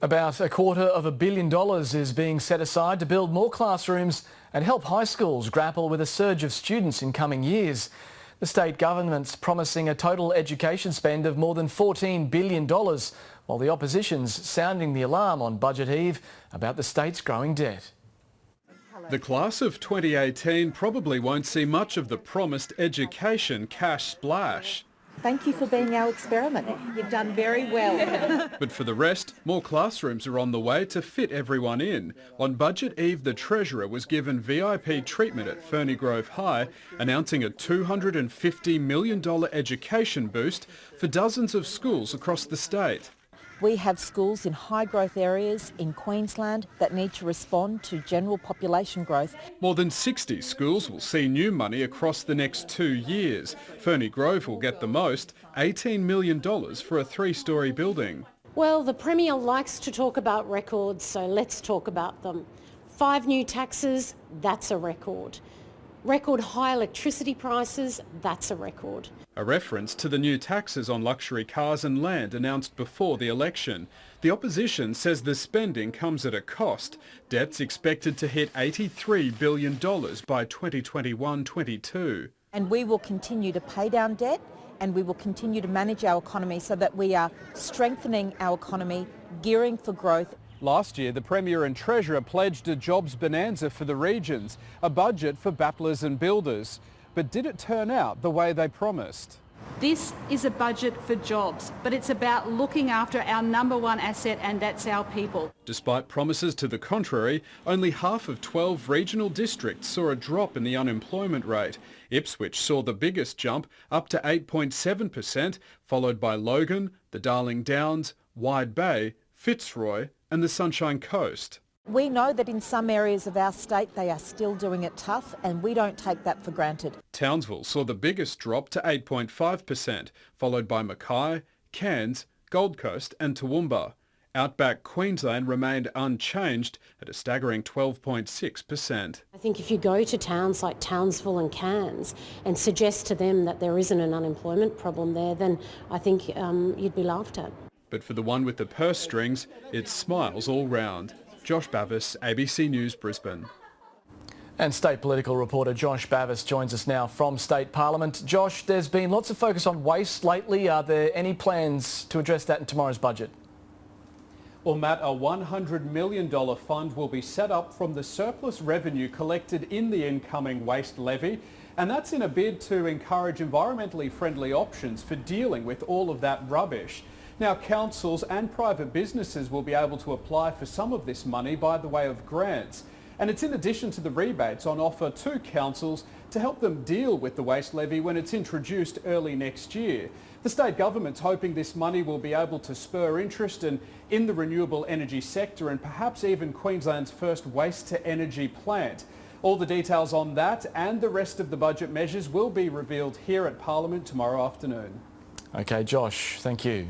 About $250 million is being set aside to build more classrooms and help high schools grapple with a surge of students in coming years. The state government's promising a total education spend of more than $14 billion, while the opposition's sounding the alarm on budget eve about the state's growing debt. The class of 2018 probably won't see much of the promised education cash splash. Thank you for being our experiment. You've done very well. But for the rest, more classrooms are on the way to fit everyone in. On budget eve, the Treasurer was given VIP treatment at Ferny Grove High, announcing a $250 million education boost for dozens of schools across the state. We have schools in high growth areas in Queensland that need to respond to general population growth. More than 60 schools will see new money across the next 2 years. Ferny Grove will get the most, $18 million for a 3-storey building. Well, the Premier likes to talk about records, so let's talk about them. 5 new taxes, that's a record. Record high electricity prices, that's a record. A reference to the new taxes on luxury cars and land announced before the election. The opposition says the spending comes at a cost. Debt's expected to hit $83 billion by 2021-22. And we will continue to pay down debt, and we will continue to manage our economy so that we are strengthening our economy, gearing for growth. Last year, the Premier and Treasurer pledged a jobs bonanza for the regions, a budget for battlers and builders. But did it turn out the way they promised? This is a budget for jobs, but it's about looking after our number one asset, and that's our people. Despite promises to the contrary, only half of 12 regional districts saw a drop in the unemployment rate. Ipswich saw the biggest jump, up to 8.7%, followed by Logan, the Darling Downs, Wide Bay, Fitzroy and the Sunshine Coast. We know that in some areas of our state they are still doing it tough, and we don't take that for granted. Townsville saw the biggest drop to 8.5%, followed by Mackay, Cairns, Gold Coast and Toowoomba. Outback Queensland remained unchanged at a staggering 12.6%. I think if you go to towns like Townsville and Cairns and suggest to them that there isn't an unemployment problem there, then I think you'd be laughed at. But for the one with the purse strings, it's smiles all round. Josh Bavis, ABC News, Brisbane. And state political reporter Josh Bavis joins us now from State Parliament. Josh, there's been lots of focus on waste lately. Are there any plans to address that in tomorrow's budget? Well, Matt, a $100 million fund will be set up from the surplus revenue collected in the incoming waste levy. And that's in a bid to encourage environmentally friendly options for dealing with all of that rubbish. Now, councils and private businesses will be able to apply for some of this money by the way of grants. And it's in addition to the rebates on offer to councils to help them deal with the waste levy when it's introduced early next year. The state government's hoping this money will be able to spur interest in the renewable energy sector and perhaps even Queensland's first waste-to-energy plant. All the details on that and the rest of the budget measures will be revealed here at Parliament tomorrow afternoon. OK, Josh, thank you.